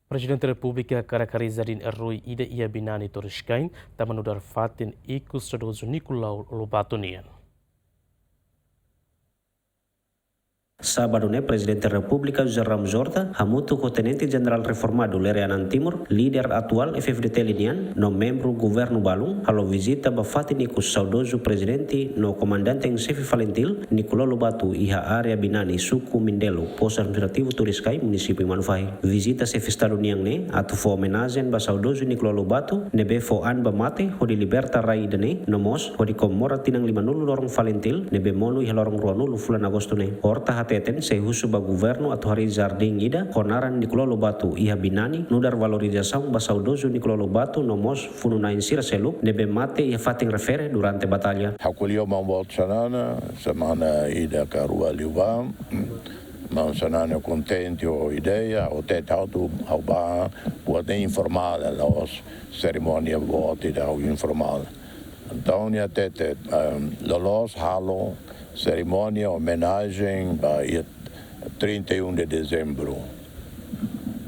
Presidente da República caracterizadin Rui Ida ia binani Torrescain, tamanudar fatin ikus sadoso Nicolau Lobatonian. Sábado, Presidente da República José Ramos Horta, hamutu com o Tenente General Reformado Lereanan Timor, líder atual FFDT Linian, no membro governo Balung, halo visita bafatini com o saudoso presidente no comandante em chefe Valentil, Nicolau Lobato e a área Binani, Suku Mindelo, posto administrativo Turiscai, município Manufai. Visita chefe Estado Niang atu fo homenagem ba saudoso Nicolau Lobato, nebe fo anba mate, ho di liberta rai dene, nomos, ho di komora tinang 5 lorong Valentil, nebe monu iha lorong 2 fulan Agosto ne. Horta teten sehusu ba governo atau hari Jardim ida konaran Nicolau Lobato iha binani nudar valorização ba saudoso Nicolau Lobato nomos fununain sira seluk nebe mate iha fating refere durante batalha. Hakulio mambolt sanana semana ida karua liubam mau sanana contente o ideia o tetautu au ba buat informal los cerimônia vote da informal. Então ia tete lolos halo cerimônia, homenagem a 31 de dezembro.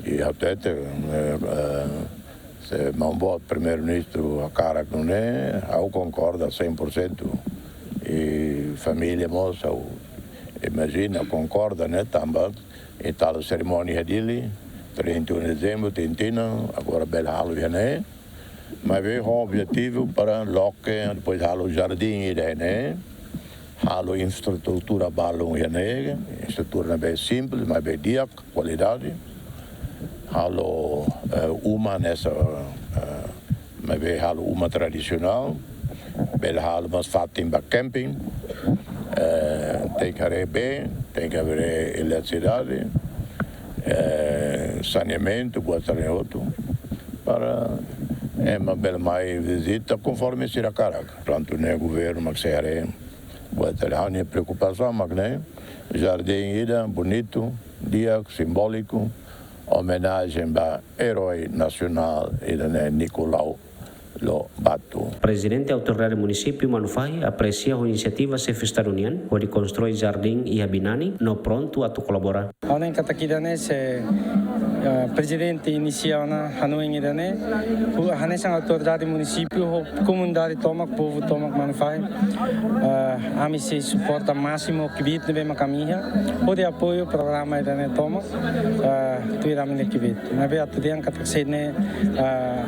E até se mandou o primeiro-ministro a cara com ele, eu concordo 100%. E família moça, imagina, concorda, né, também. E tal cerimônia dele, 31 de dezembro, Tintina, agora bela halo né. Mas veio o objetivo para loque, depois halo jardim, né. Halo infraestrutura balung nega, estrutura bem simples, mas bem dia, qualidade. Halo uma nessa, mas bem halo uma tradicional, bem halo mas fatim ba camping, tem que haver bem, tem que haver eletricidade, saneamento, boa outro, para uma bela mais visita conforme se a caraca. Pronto, né, governo, mas se buat hanya preocupação, mas né, jardim ida bonito, dia simbólico, homenagem ao herói nacional ida Nicolau Lobato. Presidente Autoridade Município Manufai aprecia a iniciativa chefe Estado União, onde constrói jardim e Binani, no pronto a colaborar. Onen katakidane se presidente inicia na Hanoi idane, hanesang autoridade município, comunidade tomak, povo tomak Manufai, ami se suporta máximo kibit nebe makamia, pode apoio programa idane tomak, tuirami kibit. Nabe atudian kataksene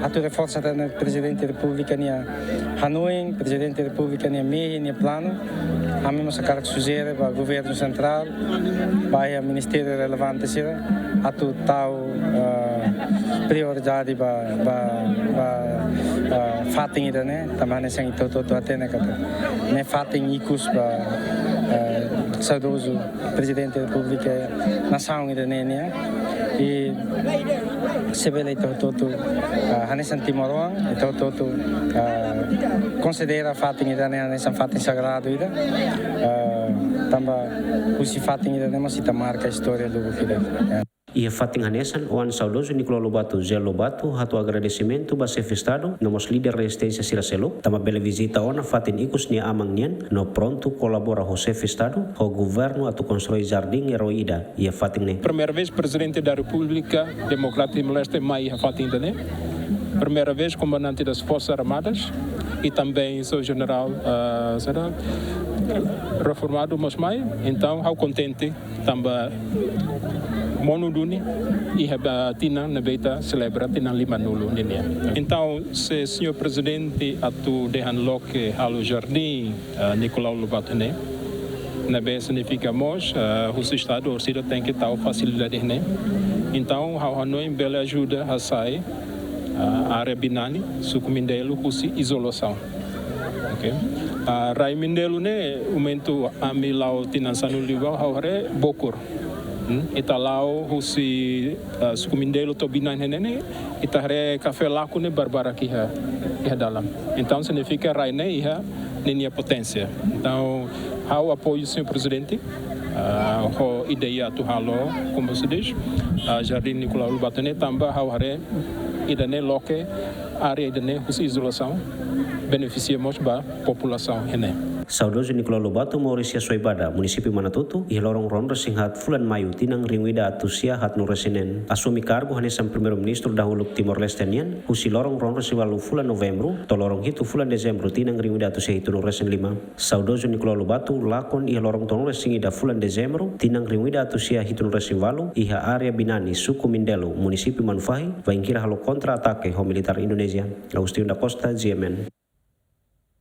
atu reforça dane presidente da República nia Hanoi, presidente da República nia meia nia plano, ami masakarak suzere ba governo central, ba ministério relevante sira, atu tau prioridade ba fating ida ne tamane sang ito atene kata ne fating ikus ba saudoso presidente da República nação ida ne e sebele ito hanesan timoroang ito considera fating ida ne hanesan fating sagrado ida tamba usi fating ida ne masita marca história do Bukida. E a fating hanesan o saudoso Nicolau Lobato Zé Lobato hatu agradecimento ba chefe Estado nomos líder resistência Siracelo tama bela visita ona fatin ikus ni amang nian no pronto colabora o chefe Estado o governo atu constrói jardim heroída e a fating ne primeira vez presidente da República Democrática Timor-Leste mai a fating ne primeira vez comandante das Forças Armadas e também sou general reformado mas mai então ao contente também monuduni e tina na beta celebra tina 5 nulu ninia. Então, se senhor presidente atu dehan loke halo jardim Nicolau Lobato ne, na be significa mos o estado orsida tem que tal facilidade ne. Então, ao Hanoi bela ajuda a sai área Binani, Suku Mindelo, husi isolação. Okay. Rai Mindelo ne, momento amilau tina sanu liwal hauhare bokur. Italau husi Suku Mindelo tobinan henene itahre café laco ne barbara aqui dalam. Então significa raine iha nenia potência. Então ao apoio senhor presidente a ideia tu halo como se diz Jardim Nicolau Lobato ne tamba ao hare idane loke área idane husi isolação beneficiamos ba população hene. Saudoso Nicolau Lobato Maurisia Soibada munisipi Manatutu i lorong ron resinghat fulan Mayu tinang ringwida atusia hat no resinen. Asumi kargo hanesan primeiro ministro dahulu Timor Leste nian usi lorong ron resiwalu fulan Novembro to lorong hitu fulan Desember tinang ringwida atusia hitu no resen 5. Saudoso Nicolau Lobato lakon i lorong tono resingida fulan Desember tinang ringwida atusia hitu no resen walu iha area Binani suku Mindelo munisipi Manufahi vaingkira halo kontra atake ho militar Indonesia. Agustin da Costa, GMN.